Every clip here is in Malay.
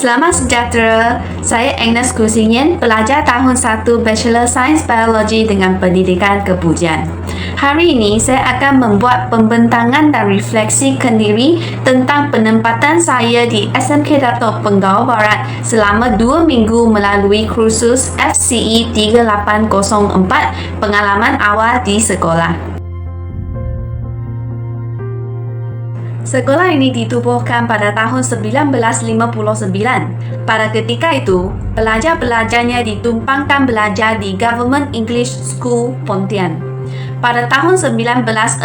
Selamat sejahtera, saya Agnes Kusinyan, pelajar tahun 1 Bachelor Science Biology dengan pendidikan kepujian. Hari ini saya akan membuat pembentangan dan refleksi kendiri tentang penempatan saya di SMK Datuk Penggawa Barat selama 2 minggu melalui kursus FCE 3804 pengalaman awal di sekolah. Sekolah ini ditubuhkan pada tahun 1959. Pada ketika itu, pelajar-pelajarnya ditumpangkan belajar di Government English School Pontian. Pada tahun 1965,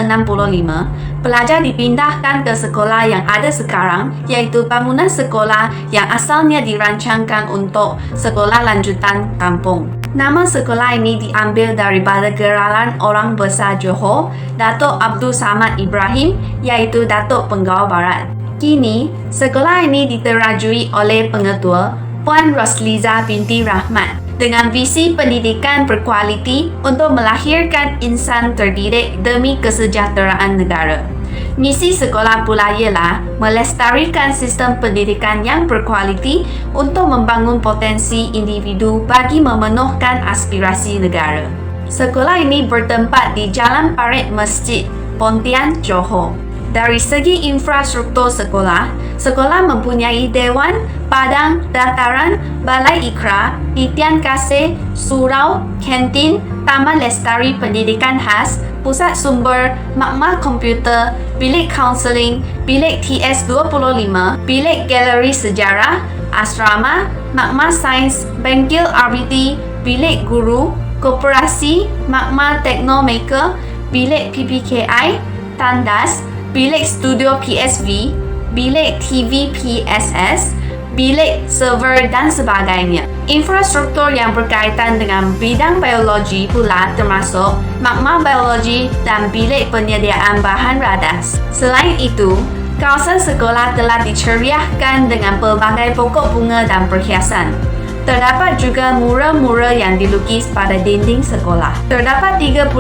pelajar dipindahkan ke sekolah yang ada sekarang, iaitu bangunan sekolah yang asalnya dirancangkan untuk sekolah lanjutan kampung. Nama sekolah ini diambil daripada geralan orang besar Johor, Datuk Abdul Samad Ibrahim, iaitu Datuk Penggawa Barat. Kini, sekolah ini diterajui oleh pengetua Puan Rosliza binti Rahmat dengan visi pendidikan berkualiti untuk melahirkan insan terdidik demi kesejahteraan negara. Misi sekolah pula ialah melestarikan sistem pendidikan yang berkualiti untuk membangun potensi individu bagi memenuhkan aspirasi negara. Sekolah ini bertempat di Jalan Parit Masjid, Pontian, Johor. Dari segi infrastruktur sekolah, sekolah mempunyai dewan, padang, dataran, balai ikra, titian kasih, surau, kantin, taman lestari pendidikan khas, pusat sumber, makmal komputer, bilik kaunseling, bilik TS25, bilik galeri sejarah, asrama, makmal sains, bengkel RBT, bilik guru, koperasi, makmal teknomaker, bilik PPKI, tandas, bilik studio PSV, bilik TV PSS, bilik server dan sebagainya. Infrastruktur yang berkaitan dengan bidang biologi pula termasuk makmal biologi dan bilik penyediaan bahan radas. Selain itu, kawasan sekolah telah diceriahkan dengan pelbagai pokok bunga dan perhiasan. Terdapat juga mural-mural yang dilukis pada dinding sekolah. Terdapat 37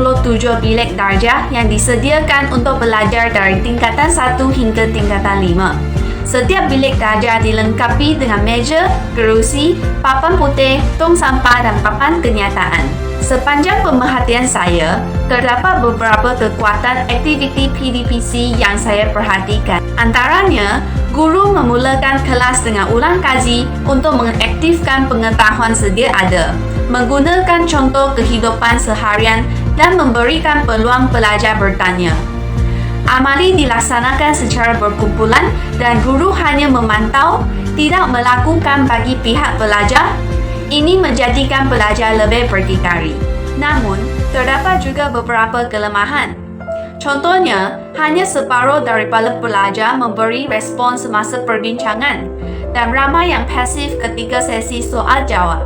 bilik darjah yang disediakan untuk belajar dari tingkatan 1 hingga tingkatan 5. Setiap bilik darjah dilengkapi dengan meja, kerusi, papan putih, tong sampah dan papan kenyataan. Sepanjang pemerhatian saya, terdapat beberapa kekuatan aktiviti PDPC yang saya perhatikan. Antaranya, guru memulakan kelas dengan ulang kaji untuk mengaktifkan pengetahuan sedia ada, menggunakan contoh kehidupan seharian dan memberikan peluang pelajar bertanya. Amali dilaksanakan secara berkumpulan dan guru hanya memantau, tidak melakukan bagi pihak pelajar. Ini menjadikan pelajar lebih berdikari. Namun, terdapat juga beberapa kelemahan. Contohnya, hanya separuh daripada pelajar memberi respon semasa perbincangan dan ramai yang pasif ketika sesi soal jawab.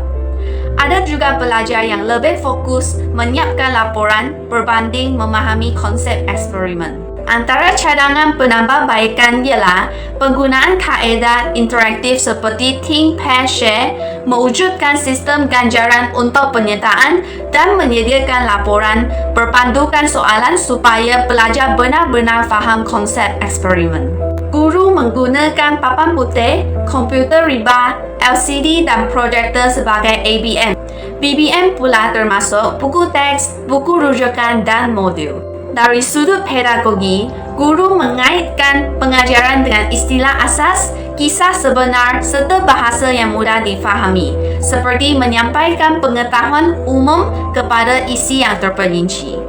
Ada juga pelajar yang lebih fokus menyiapkan laporan berbanding memahami konsep eksperimen. Antara cadangan penambahbaikan ialah penggunaan kaedah interaktif seperti Think, Pair, Share, mewujudkan sistem ganjaran untuk penyertaan dan menyediakan laporan berpandukan soalan supaya pelajar benar-benar faham konsep eksperimen. Guru menggunakan papan putih, komputer riba, LCD dan projektor sebagai ABM. BBM pula termasuk buku teks, buku rujukan dan modul. Dari sudut pedagogi, guru mengaitkan pengajaran dengan istilah asas, kisah sebenar serta bahasa yang mudah difahami, seperti menyampaikan pengetahuan umum kepada isi yang terperinci.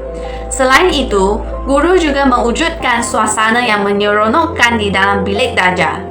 Selain itu, guru juga mewujudkan suasana yang menyeronokkan di dalam bilik darjah.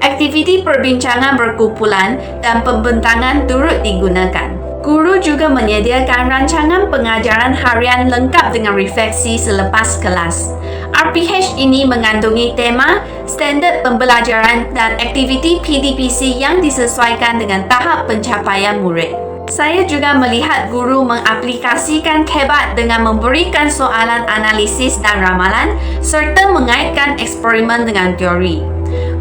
Aktiviti perbincangan berkumpulan dan pembentangan turut digunakan. Guru juga menyediakan rancangan pengajaran harian lengkap dengan refleksi selepas kelas. RPH ini mengandungi tema, standard pembelajaran dan aktiviti PDPC yang disesuaikan dengan tahap pencapaian murid. Saya juga melihat guru mengaplikasikan KEBAT dengan memberikan soalan analisis dan ramalan serta mengaitkan eksperimen dengan teori.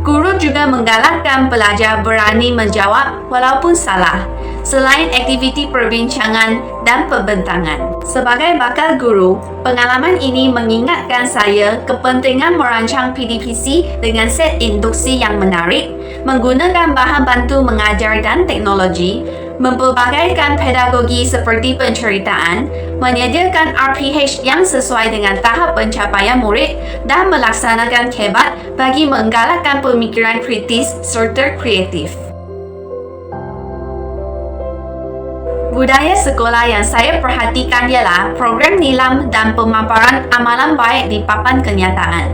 Guru juga menggalakkan pelajar berani menjawab walaupun salah. selain aktiviti perbincangan dan pembentangan. Sebagai bakal guru, pengalaman ini mengingatkan saya kepentingan merancang PDPC dengan set induksi yang menarik, menggunakan bahan bantu mengajar dan teknologi, mempelbagaikan pedagogi seperti penceritaan, menyediakan RPH yang sesuai dengan tahap pencapaian murid, dan melaksanakan kebat bagi menggalakkan pemikiran kritis serta kreatif. Budaya sekolah yang saya perhatikan ialah program nilam dan pemaparan amalan baik di papan kenyataan.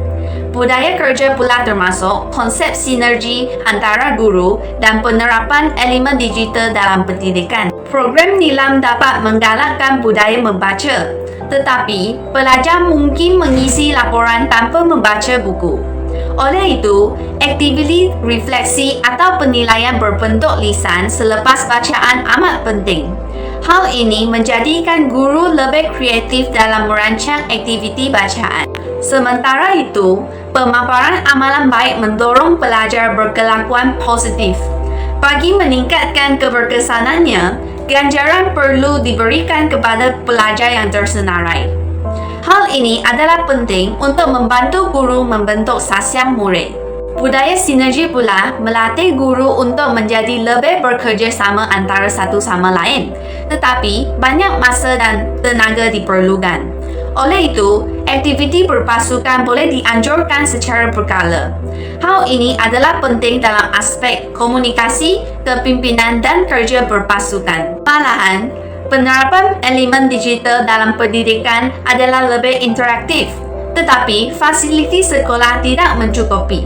Budaya kerja pula termasuk konsep sinergi antara guru dan penerapan elemen digital dalam pendidikan. Program nilam dapat menggalakkan budaya membaca, tetapi pelajar mungkin mengisi laporan tanpa membaca buku. Oleh itu, aktiviti refleksi atau penilaian berbentuk lisan selepas bacaan amat penting. Hal ini menjadikan guru lebih kreatif dalam merancang aktiviti bacaan. Sementara itu, pemaparan amalan baik mendorong pelajar berkelakuan positif. Bagi meningkatkan keberkesanannya, ganjaran perlu diberikan kepada pelajar yang tersenarai. Hal ini adalah penting untuk membantu guru membentuk sasiang murid. Budaya sinergi pula melatih guru untuk menjadi lebih bekerja sama antara satu sama lain, tetapi banyak masa dan tenaga diperlukan. Oleh itu, aktiviti berpasukan boleh dianjurkan secara berkala. Hal ini adalah penting dalam aspek komunikasi, kepimpinan dan kerja berpasukan. Malahan, penerapan elemen digital dalam pendidikan adalah lebih interaktif, tetapi fasiliti sekolah tidak mencukupi.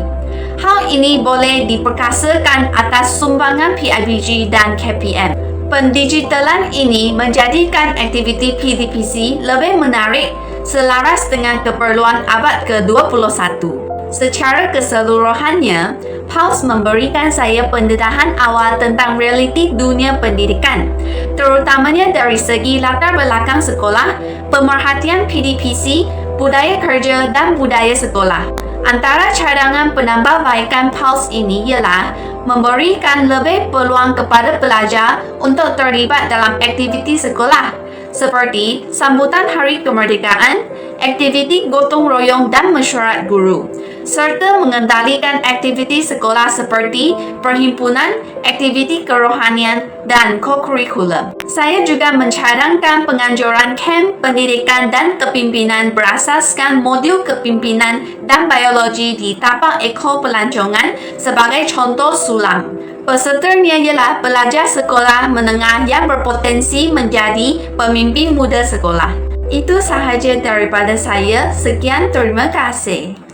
Hal ini boleh diperkasakan atas sumbangan PIBG dan KPM. Pendigitalan ini menjadikan aktiviti PDPC lebih menarik selaras dengan keperluan abad ke-21. Secara keseluruhannya, PULSE memberikan saya pendedahan awal tentang realiti dunia pendidikan, terutamanya dari segi latar belakang sekolah, pemerhatian PDPC, budaya kerja dan budaya sekolah. Antara cadangan penambahbaikan PULSE ini ialah memberikan lebih peluang kepada pelajar untuk terlibat dalam aktiviti sekolah, seperti sambutan Hari Kemerdekaan, aktiviti gotong royong dan mesyuarat guru, serta mengendalikan aktiviti sekolah seperti perhimpunan, aktiviti kerohanian, dan co-curriculum. Saya juga mencadangkan penganjuran kamp pendidikan dan kepimpinan berasaskan modul kepimpinan dan biologi di tapak ekor pelancongan sebagai contoh sulam. Pesertanya ialah pelajar sekolah menengah yang berpotensi menjadi pemimpin muda sekolah. Itu sahaja daripada saya. Sekian, terima kasih.